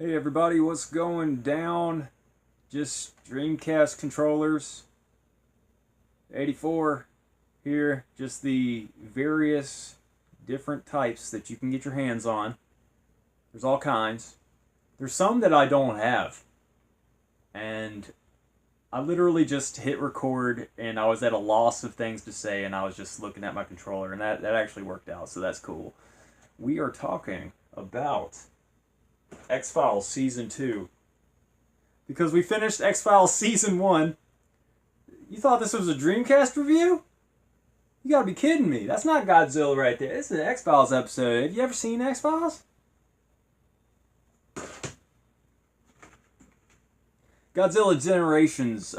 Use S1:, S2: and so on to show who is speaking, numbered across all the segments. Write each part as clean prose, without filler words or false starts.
S1: Hey everybody, what's going down? Just Dreamcast controllers, 84 here, just the various different types that you can get your hands on. There's all kinds. There's some that I don't have. And I literally just hit record and I was at a loss of things to say and I was just looking at my controller and that actually worked out, so that's cool. We are talking about X-Files Season 2. Because we finished X-Files Season 1. You thought this was a Dreamcast review? You gotta be kidding me. That's not Godzilla right there. This is an X-Files episode. Have you ever seen X-Files? Godzilla Generations,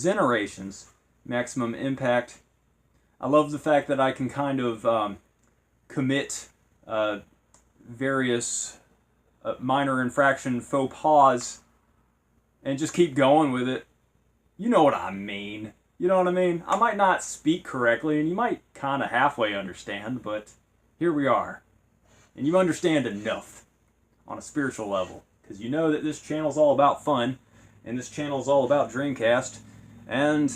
S1: Generations, Maximum Impact. I love the fact that I can kind of commit various minor infraction faux pas and just keep going with it. You know what I mean. You know what I mean? I might not speak correctly and you might kind of halfway understand, but here we are. And you understand enough on a spiritual level, because you know that this channel's all about fun and this channel's all about Dreamcast and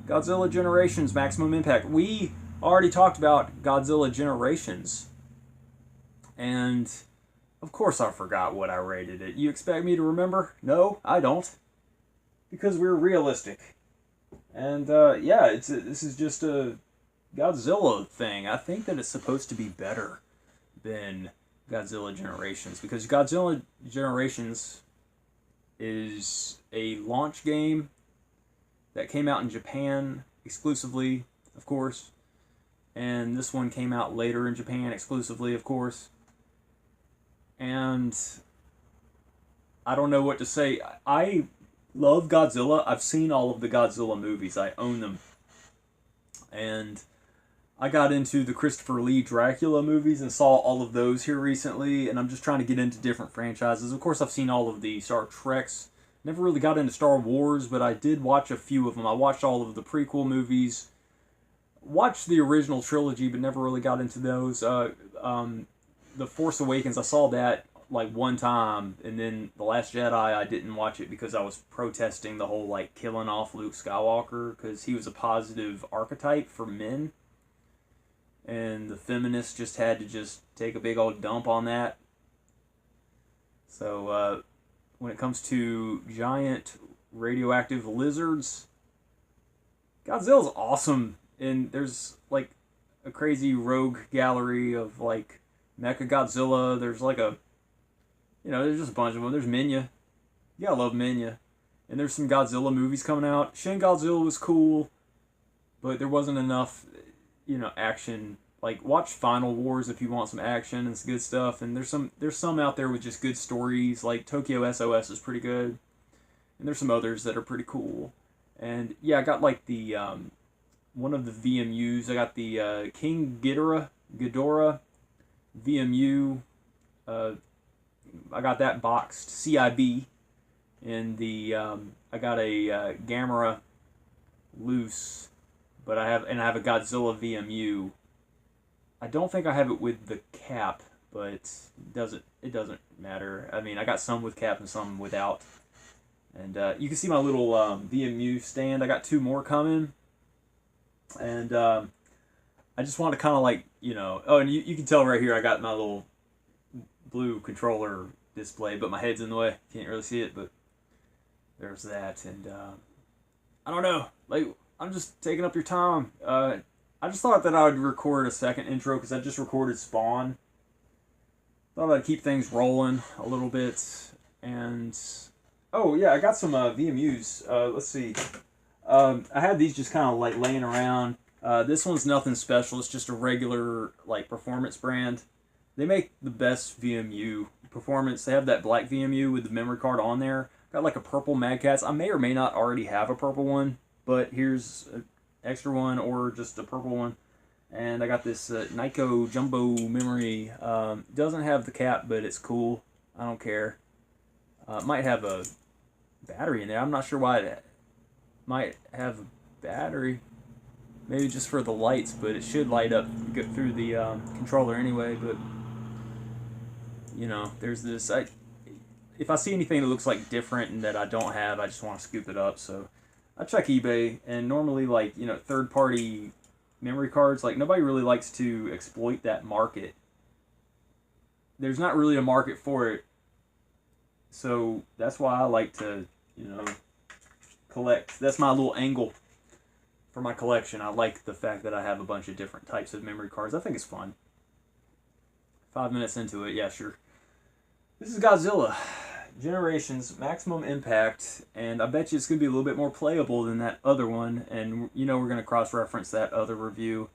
S1: Godzilla Generations Maximum Impact. We already talked about Godzilla Generations, and of course I forgot what I rated it. You expect me to remember? No, I don't. Because we're realistic. And yeah, this is just a Godzilla thing. I think that it's supposed to be better than Godzilla Generations, because Godzilla Generations is a launch game that came out in Japan exclusively, of course. And this one came out later in Japan exclusively, of course. And I don't know what to say. I love Godzilla. I've seen all of the Godzilla movies. I own them. And I got into the Christopher Lee Dracula movies and saw all of those here recently, and I'm just trying to get into different franchises. Of course, I've seen all of the Star Treks. Never really got into Star Wars, but I did watch a few of them. I watched all of the prequel movies. Watched the original trilogy, but never really got into those. The Force Awakens, I saw that like one time, and then The Last Jedi, I didn't watch it because I was protesting the whole like killing off Luke Skywalker, because he was a positive archetype for men, and the feminists just had to just take a big old dump on that. So when it comes to giant radioactive lizards, Godzilla's awesome, and there's like a crazy rogue gallery of like Mecha Godzilla. There's like there's just a bunch of them. There's Minya. You gotta love Minya. And there's some Godzilla movies coming out. Shin Godzilla was cool, but there wasn't enough, action. Like, watch Final Wars if you want some action and some good stuff. And there's some out there with just good stories. Like Tokyo SOS is pretty good. And there's some others that are pretty cool. And yeah, I got like the one of the VMUs. I got the King Ghidorah VMU. I got that boxed CIB, and I got a Gamera loose, but I have a Godzilla VMU. I don't think I have it with the cap, but it doesn't matter. I mean, I got some with cap and some without, and you can see my little VMU stand. I got two more coming, and I just want to kind of like, oh, and you can tell right here I got my little blue controller display, but my head's in the way. Can't really see it, but there's that. And I don't know, like, I'm just taking up your time. I just thought that I would record a second intro because I just recorded Spawn. Thought I'd keep things rolling a little bit. And oh yeah, I got some VMUs. Let's see. I had these just kind of like laying around. This one's nothing special. It's just a regular like performance brand. They make the best VMU performance. They have that black VMU with the memory card on there. Got like a purple Mad Catz. I may or may not already have a purple one, but here's an extra one or just a purple one. And I got this Nyko Jumbo memory. Doesn't have the cap, but it's cool. I don't care. Might have a battery in there. I'm not sure why it might have a battery. Maybe just for the lights, but it should light up through the controller anyway. But you know, there's this. if I see anything that looks like different and that I don't have, I just want to scoop it up. So I check eBay, and normally, like, you know, third-party memory cards, like, nobody really likes to exploit that market. There's not really a market for it, so that's why I like to, you know, collect. That's my little angle for my collection. I like the fact that I have a bunch of different types of memory cards. I think it's fun. 5 minutes into it, yeah, sure. This is Godzilla Generations Maximum Impact, and I bet you it's going to be a little bit more playable than that other one, and you know we're going to cross-reference that other review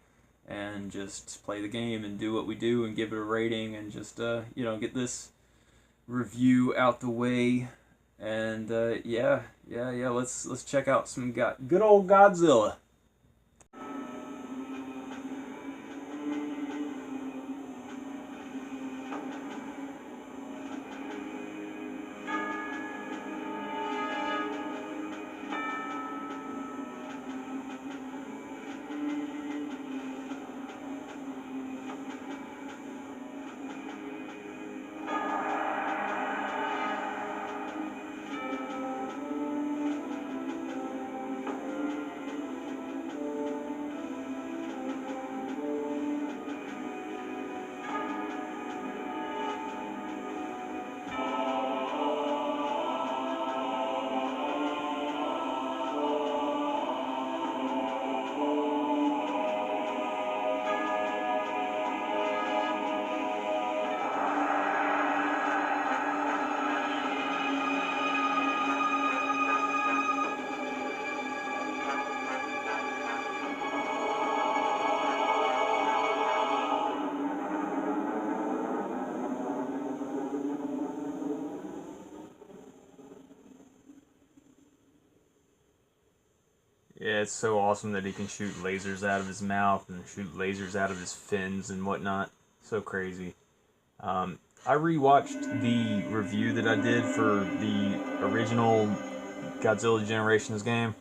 S1: and just play the game and do what we do and give it a rating and just, you know, get this review out the way. And, yeah, let's check out some good old Godzilla. Yeah, it's so awesome that he can shoot lasers out of his mouth and shoot lasers out of his fins and whatnot. So crazy. I rewatched the review that I did for the original Godzilla Generations game.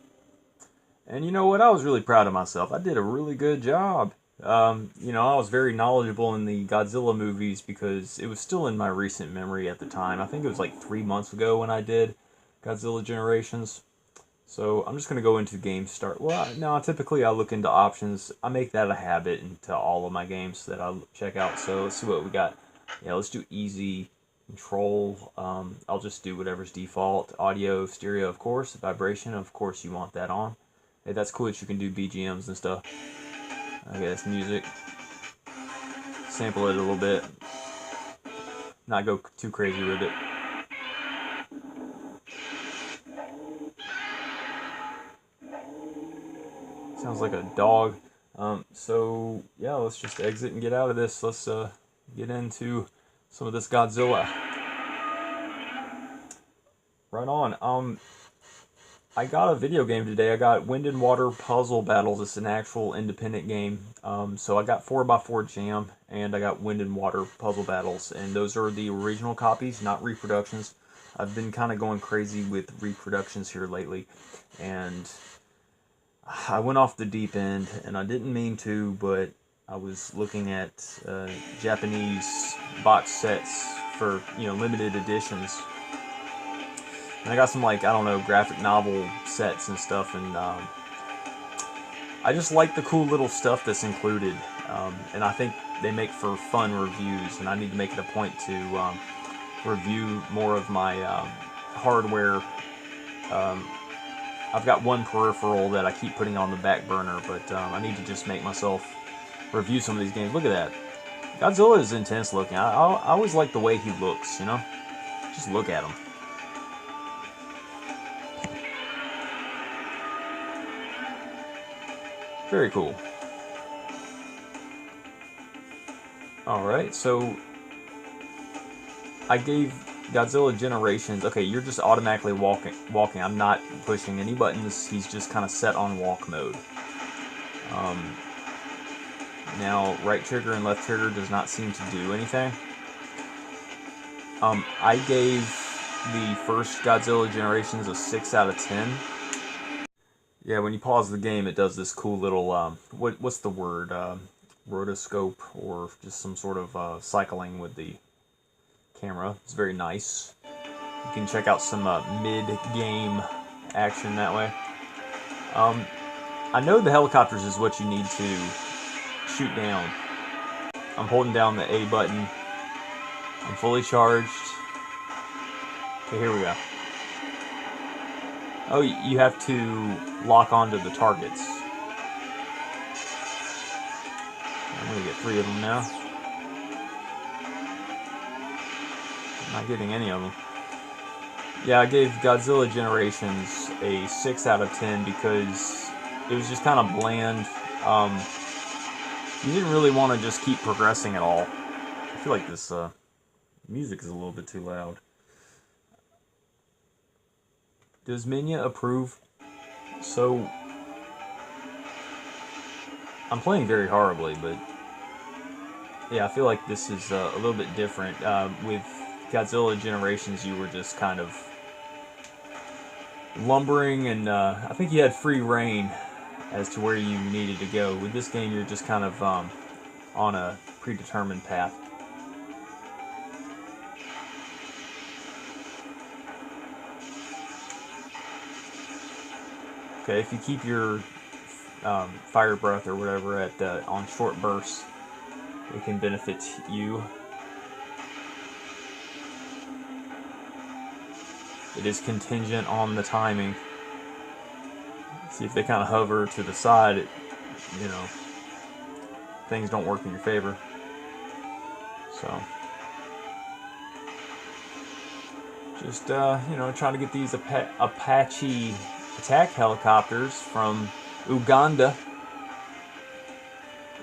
S1: And you know what? I was really proud of myself. I did a really good job. You know, I was very knowledgeable in the Godzilla movies because it was still in my recent memory at the time. I think it was like 3 months ago when I did Godzilla Generations. So I'm just going to go into game start. Well, no, typically I look into options. I make that a habit into all of my games that I check out. So let's see what we got. Yeah, let's do easy control. I'll just do whatever's default. Audio, stereo, of course. Vibration, of course you want that on. Hey, that's cool that you can do BGMs and stuff. Okay, that's music. Sample it a little bit. Not go too crazy with it. Sounds like a dog. So yeah, let's just exit and get out of this. Let's get into some of this Godzilla. Right on. I got a video game today. I got Wind and Water Puzzle Battles. It's an actual independent game. So I got 4x4 Jam and I got Wind and Water Puzzle Battles, and those are the original copies, not reproductions. I've been kind of going crazy with reproductions here lately, and I went off the deep end, and I didn't mean to, but I was looking at Japanese box sets for, you know, limited editions. And I got some, like, I don't know, graphic novel sets and stuff, and I just like the cool little stuff that's included. And I think they make for fun reviews, and I need to make it a point to review more of my hardware. I've got one peripheral that I keep putting on the back burner, but I need to just make myself review some of these games. Look at that. Godzilla is intense looking. I always like the way he looks, you know? Just look at him. Very cool. Alright, so I gave Godzilla Generations. Okay, you're just automatically walking. I'm not pushing any buttons. He's just kind of set on walk mode. Now, right trigger and left trigger does not seem to do anything. I gave the first Godzilla Generations a 6 out of 10. Yeah, when you pause the game, it does this cool little, what's the word? Rotoscope, or just some sort of cycling with the camera. It's very nice.
S2: You can check out some mid-game action that way. I know the helicopters is what you need to shoot down. I'm holding down the A button. I'm fully charged. Okay, here we go. Oh, you have to lock onto the targets. I'm gonna get 3 of them now. I'm not getting any of them. Yeah, I gave Godzilla Generations a 6 out of 10 because it was just kind of bland. You didn't really want to just keep progressing at all. I feel like this music is a little bit too loud. Does Minya approve? So, I'm playing very horribly, but yeah, I feel like this is a little bit different. With Godzilla Generations, you were just kind of lumbering, and I think you had free reign as to where you needed to go. With this game, you're just kind of on a predetermined path. Okay, if you keep your fire breath or whatever at on short bursts, it can benefit you. It is contingent on the timing. See, if they kind of hover to the side, you know, things don't work in your favor. So, just you know, trying to get these Apache attack helicopters from Uganda.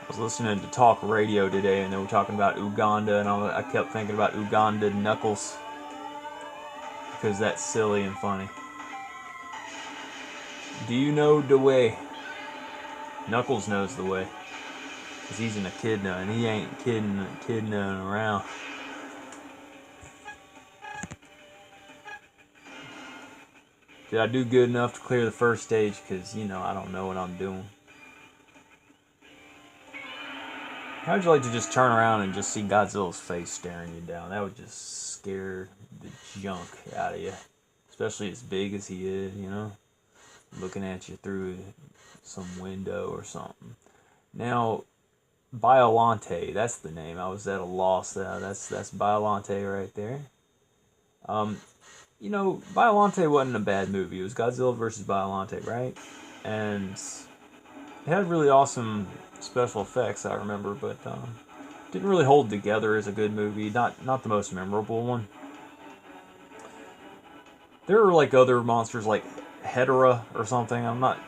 S2: I was listening to talk radio today, and they were talking about Uganda, and I kept thinking about Uganda Knuckles because that's silly and funny. Do you know the way? Knuckles knows the way, because he's an echidna, and he ain't kidding around. Did I do good enough to clear the first stage? Because, you know, I don't know what I'm doing. How'd you like to just turn around and just see Godzilla's face staring you down? That would just scare the junk out of you. Especially as big as he is, you know? Looking at you through some window or something. Now, Biolante, that's the name. I was at a loss there. That's Biolante right there. You know, Biolante wasn't a bad movie. It was Godzilla versus Biolante, right? And it had really awesome special effects, I remember, but didn't really hold together as a good movie. Not the most memorable one. There were like other monsters like Hedera or something. I'm not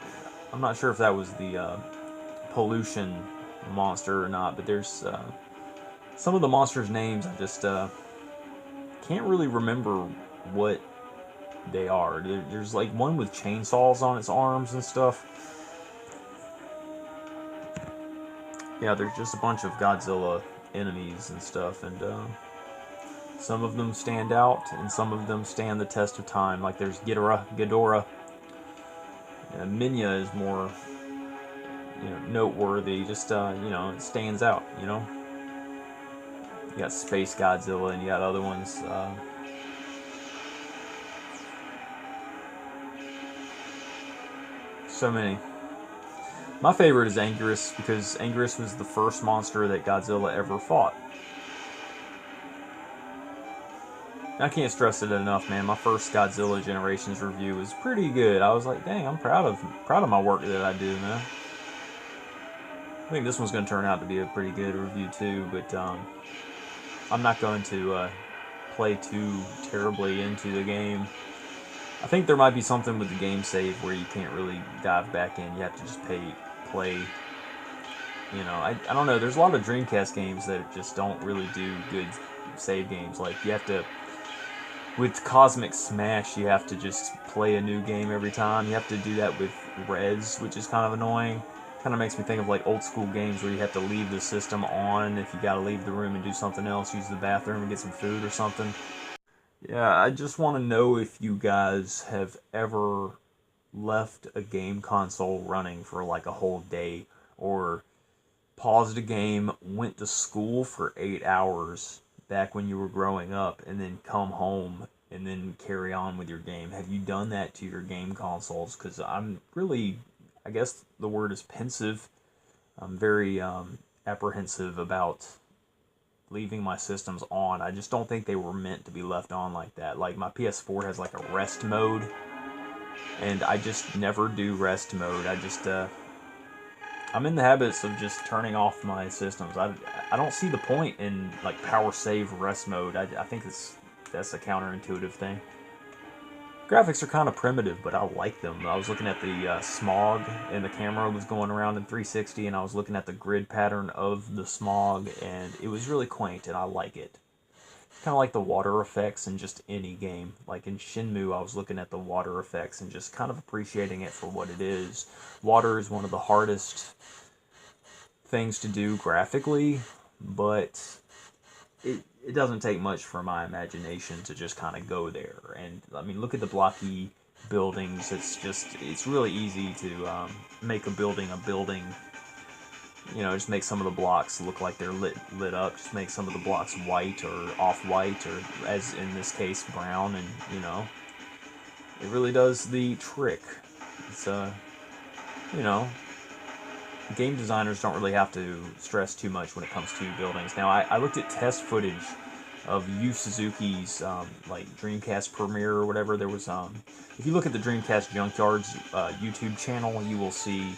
S2: sure if that was the pollution monster or not, but there's some of the monsters' names I just can't really remember what they are. There's like one with chainsaws on its arms and stuff. Yeah, there's just a bunch of Godzilla enemies and stuff, and some of them stand out, and some of them stand the test of time. Like there's Ghidorah. Minya is more, you know, noteworthy. Just you know, it stands out. You know, you got Space Godzilla, and you got other ones. So many. My favorite is Anguirus because Anguirus was the first monster that Godzilla ever fought. I can't stress it enough, man. My first Godzilla Generations review was pretty good. I was like, dang, I'm proud of my work that I do, man. I think this one's going to turn out to be a pretty good review too, but I'm not going to play too terribly into the game. I think there might be something with the game save where you can't really dive back in. You have to just play. You know, I don't know. There's a lot of Dreamcast games that just don't really do good save games. Like you have to, with Cosmic Smash, you have to just play a new game every time. You have to do that with Reds, which is kind of annoying. Kind of makes me think of like old school games where you have to leave the system on if you got to leave the room and do something else, use the bathroom and get some food or something. Yeah, I just want to know if you guys have ever left a game console running for like a whole day, or paused a game, went to school for 8 hours back when you were growing up, and then come home and then carry on with your game. Have you done that to your game consoles? Because I'm really, I guess the word is pensive. I'm very apprehensive about leaving my systems on. I just don't think they were meant to be left on like that. Like my PS4 has like a rest mode, and I just never do rest mode. I'm in the habits of just turning off my systems. I don't see the point in like power save rest mode. I think that's a counterintuitive thing. Graphics are kind of primitive, but I like them. I was looking at the smog, and the camera was going around in 360, and I was looking at the grid pattern of the smog, and it was really quaint, and I like it. Kind of like the water effects in just any game. Like in Shenmue, I was looking at the water effects and just kind of appreciating it for what it is. Water is one of the hardest things to do graphically, but it doesn't take much for my imagination to just kind of go there. And I mean, look at the blocky buildings. It's really easy to make a building. You know, just make some of the blocks look like they're lit up. Just make some of the blocks white or off-white, or as in this case, brown. And you know, it really does the trick. It's you know, game designers don't really have to stress too much when it comes to buildings. Now, I looked at test footage of Yu Suzuki's like Dreamcast premiere or whatever. There was if you look at the Dreamcast Junkyard's YouTube channel, you will see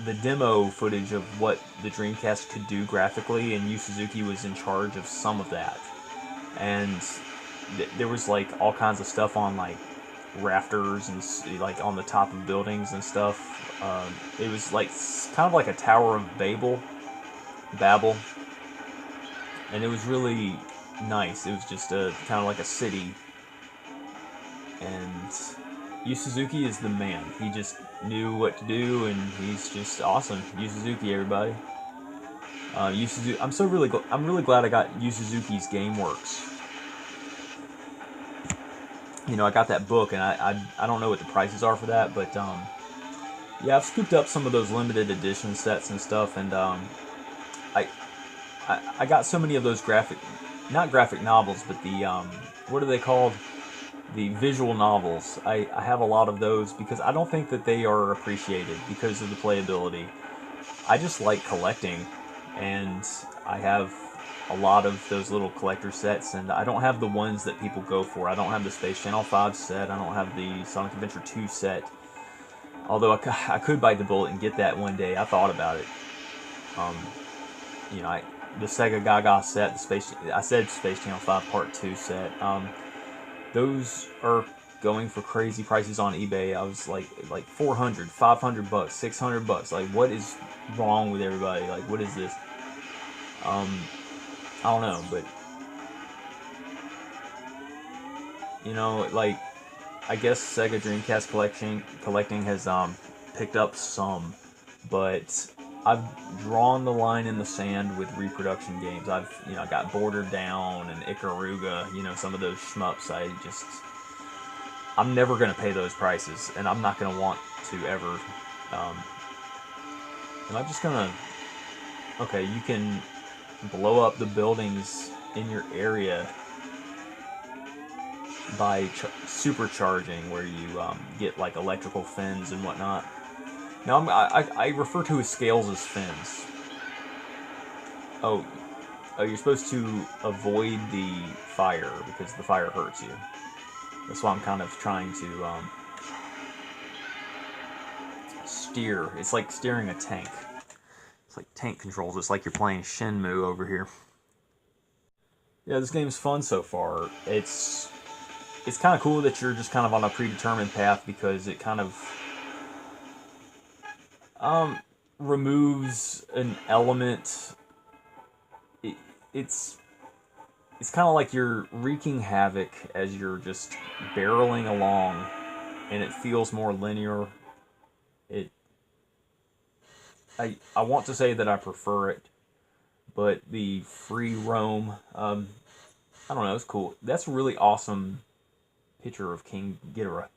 S2: the demo footage of what the Dreamcast could do graphically, and Yu Suzuki was in charge of some of that. And there was like all kinds of stuff on like rafters and like on the top of buildings and stuff. It was like kind of like a Tower of Babel, and it was really nice. It was just kind of like a city, and Yu Suzuki is the man. He just knew what to do, and he's just awesome. Yu Suzuki, everybody. Yu Suzuki. I'm really glad I got Yu Suzuki's GameWorks. You know, I got that book, and I don't know what the prices are for that, but yeah, I've scooped up some of those limited edition sets and stuff, and I got so many of those not graphic novels, but the what are they called? The visual novels. I have a lot of those because I don't think that they are appreciated because of the playability. I just like collecting, and I have a lot of those little collector sets, and I don't have the ones that people go for. I don't have the Space Channel 5 set. I don't have the Sonic Adventure 2 set. Although I could bite the bullet and get that one day. I thought about it. You know, the Sega Gaga set, I said Space Channel 5 Part 2 set. Those are going for crazy prices on eBay. I was like $400, $500, $600. Like, what is wrong with everybody? Like, what is this? I don't know, but you know, like, I guess Sega Dreamcast collecting has picked up some, but I've drawn the line in the sand with reproduction games. I've got Border Down and Ikaruga, you know, some of those shmups. I'm never gonna pay those prices, and I'm not gonna want to ever. And I'm just gonna. Okay, you can blow up the buildings in your area by supercharging, where you get like electrical fins and whatnot. Now I refer to scales as fins. Oh, you're supposed to avoid the fire because the fire hurts you. That's why I'm kind of trying to steer. It's like steering a tank. It's like tank controls. It's like you're playing Shenmue over here. Yeah, this game's fun so far. It's kind of cool that you're just kind of on a predetermined path because it kind of removes an element. It's kind of like you're wreaking havoc as you're just barreling along, and it feels more linear. I want to say that I prefer it, but the free roam, I don't know, it's cool. That's a really awesome picture of King Ghidorah.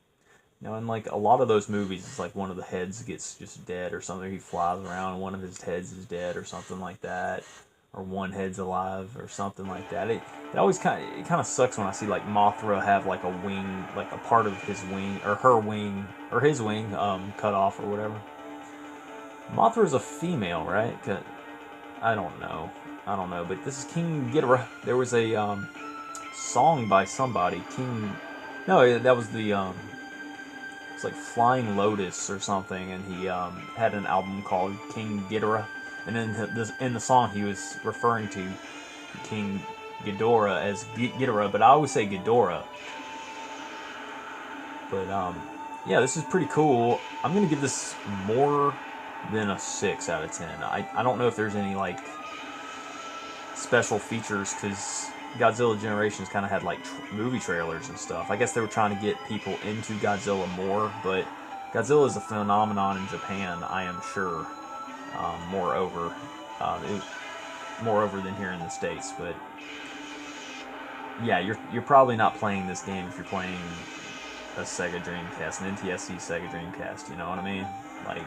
S2: Now, in like a lot of those movies, it's like one of the heads gets just dead or something. He flies around and one of his heads is dead or something like that. or one head's alive or something like that. It always kind of sucks when I see like Mothra have like a wing, like a part of his wing or her wing or his wing cut off or whatever. Mothra's a female, right? I don't know, but this is King Ghidorah. There was a song by somebody, No, that was the it's like Flying Lotus or something, and he had an album called King Ghidorah, and in the song he was referring to King Ghidorah as Ghidorah, but I always say Ghidorah. But yeah, this is pretty cool. I'm gonna give this more than a 6 out of 10. I don't know if there's any like special features, because Godzilla Generations kind of had like movie trailers and stuff. I guess they were trying to get people into Godzilla more, but Godzilla is a phenomenon in Japan, I am sure. Moreover than here in the States. But yeah, you're probably not playing this game if you're playing a Sega Dreamcast, an NTSC Sega Dreamcast. You know what I mean? Like,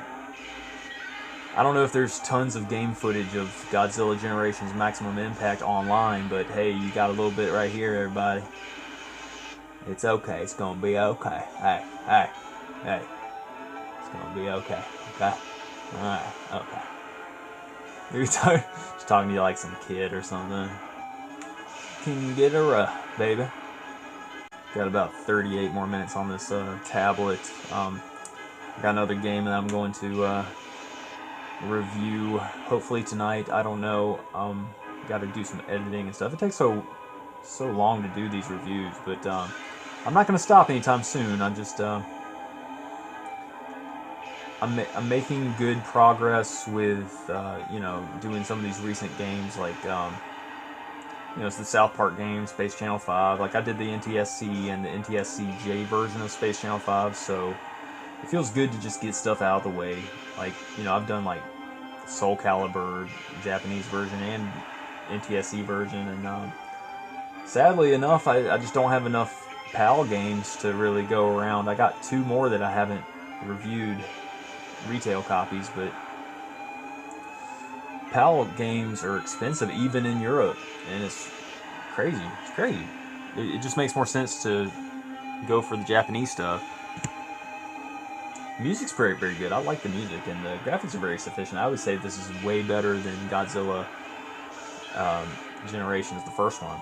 S2: I don't know if there's tons of game footage of Godzilla Generations Maximum Impact online, but hey, you got a little bit right here, everybody. It's okay. It's gonna be okay. Hey. It's gonna be okay. Okay? Alright, okay. You're just talking to you like some kid or something. King Ghidorah, baby. Got about 38 more minutes on this tablet. Got another game that I'm going to review hopefully tonight. I don't know. Got to do some editing and stuff. It takes so long to do these reviews, but I'm not going to stop anytime soon. I'm just I'm making good progress with doing some of these recent games, like it's the South Park game, Space Channel 5. Like, I did the NTSC and the NTSC-J version of Space Channel 5, so it feels good to just get stuff out of the way. Like, I've done like Soul Calibur Japanese version and NTSC version, and sadly enough, I just don't have enough PAL games to really go around. I got 2 more that I haven't reviewed, retail copies, but PAL games are expensive even in Europe, and it's crazy. It's crazy. It just makes more sense to go for the Japanese stuff. Music's very, very good. I like the music, and the graphics are very sufficient. I would say this is way better than Godzilla Generations, the first one.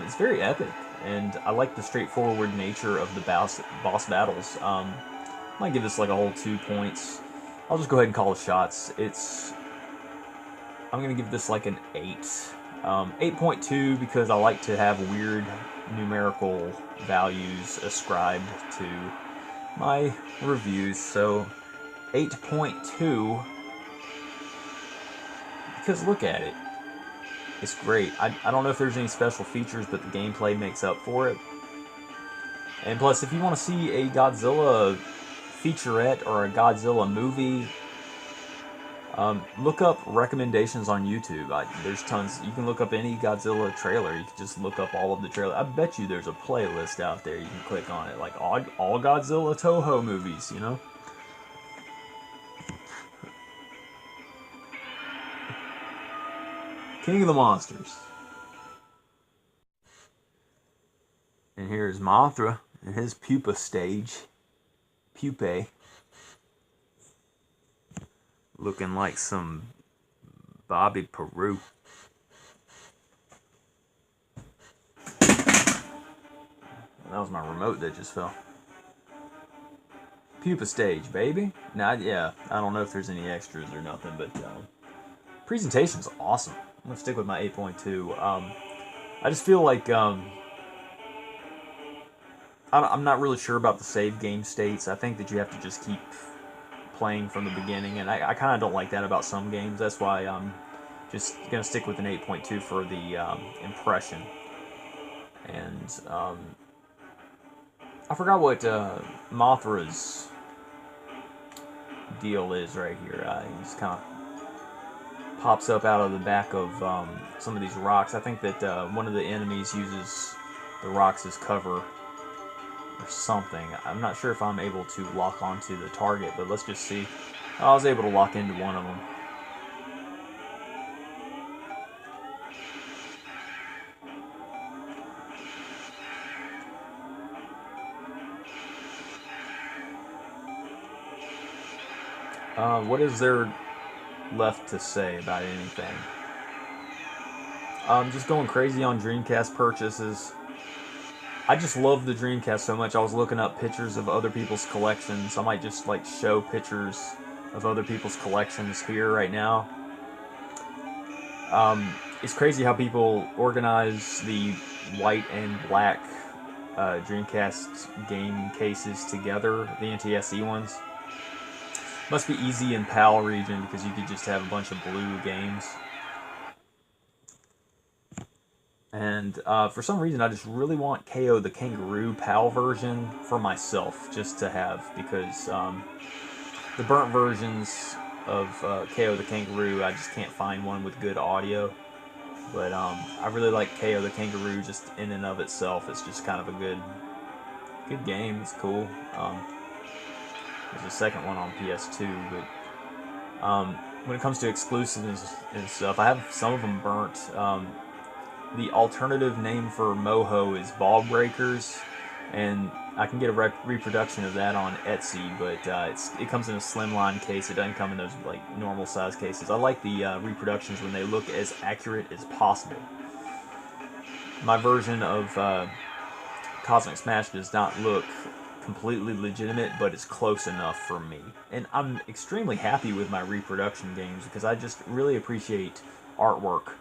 S2: It's very epic, and I like the straightforward nature of the boss battles. I might give this like a whole 2 points. I'll just go ahead and call the shots. I'm going to give this like an 8. 8.2 because I like to have weird numerical values ascribed to my reviews. So 8.2 because look at it. It's great. I don't know if there's any special features, but the gameplay makes up for it. And plus, if you want to see a Godzilla featurette or a Godzilla movie, look up recommendations on YouTube. There's tons. You can look up any Godzilla trailer. You can just look up all of the trailers. I bet you there's a playlist out there. You can click on it, like all Godzilla Toho movies, King of the Monsters. And here's Mothra in his pupa stage. Pupae. Looking like some Bobby Peru. That was my remote that just fell. Pupa stage, baby. Now, yeah, I don't know if there's any extras or nothing, but presentation's awesome. I'm gonna stick with my 8.2. I just feel like I'm not really sure about the save game states. I think that you have to just keep playing from the beginning, and I kind of don't like that about some games. That's why I'm just gonna stick with an 8.2 for the impression. And I forgot what Mothra's deal is right here. He just kind of pops up out of the back of some of these rocks. I think that one of the enemies uses the rocks as cover or something. I'm not sure if I'm able to lock onto the target, but let's just see. I was able to lock into one of them. What is there left to say about anything? Just going crazy on Dreamcast purchases. I just love the Dreamcast so much. I was looking up pictures of other people's collections. I might just like show pictures of other people's collections here right now. It's crazy how people organize the white and black Dreamcast game cases together, the NTSC ones. Must be easy in PAL region because you could just have a bunch of blue games. And for some reason, I just really want KO the Kangaroo PAL version for myself, just to have, because the burnt versions of KO the Kangaroo, I just can't find one with good audio. But I really like KO the Kangaroo just in and of itself. It's just kind of a good game. It's cool. There's a second one on PS2, but when it comes to exclusives and stuff, I have some of them burnt. The alternative name for Moho is Ball Breakers, and I can get a reproduction of that on Etsy, but it comes in a slimline case. It doesn't come in those like normal size cases. I like the reproductions when they look as accurate as possible. My version of Cosmic Smash does not look completely legitimate, but it's close enough for me. And I'm extremely happy with my reproduction games because I just really appreciate artwork.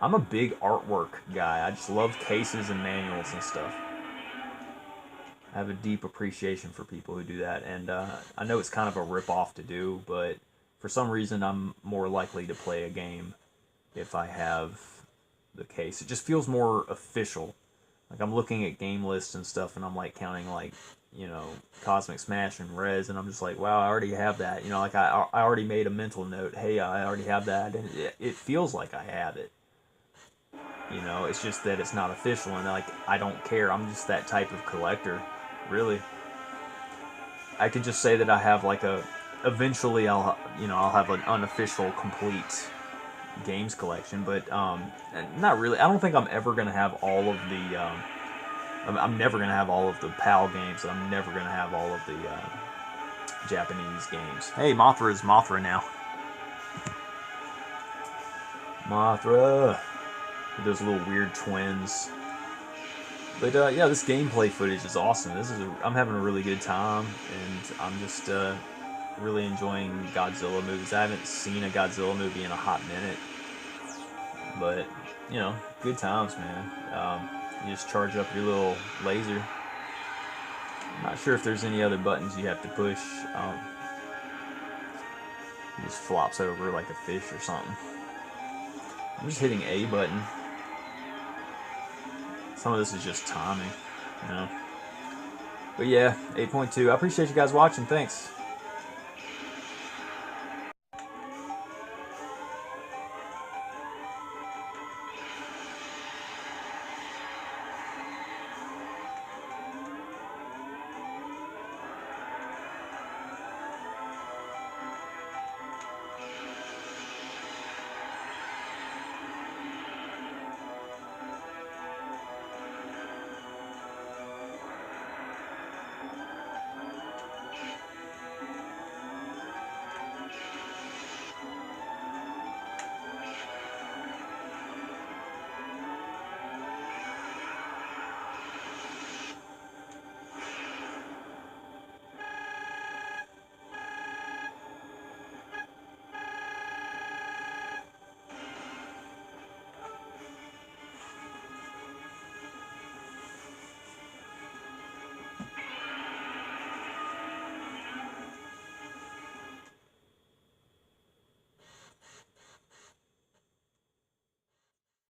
S2: I'm a big artwork guy. I just love cases and manuals and stuff. I have a deep appreciation for people who do that, and I know it's kind of a rip-off to do, but for some reason I'm more likely to play a game if I have the case. It just feels more official. Like I'm looking at game lists and stuff, and I'm like counting like, you know, Cosmic Smash and Rez, and I'm just like, wow, I already have that. You know, like I already made a mental note, hey, I already have that, and it feels like I have it. You know, it's just that it's not official, and like I don't care. I'm just that type of collector, really. I could just say that I have like eventually I'll have an unofficial complete games collection, but not really. I don't think I'm ever gonna have all of the. I'm never gonna have all of the PAL games. I'm never gonna have all of the Japanese games. Hey, Mothra is Mothra now. Mothra. Those little weird twins. But yeah, this gameplay footage is awesome. I'm having a really good time, and I'm just really enjoying Godzilla movies. I haven't seen a Godzilla movie in a hot minute, but you know, good times, man. You just charge up your little laser. I'm not sure if there's any other buttons you have to push. It just flops over like a fish or something. I'm just hitting A button. Some of this is just timing, you know. But yeah, 8.2. I appreciate you guys watching. Thanks.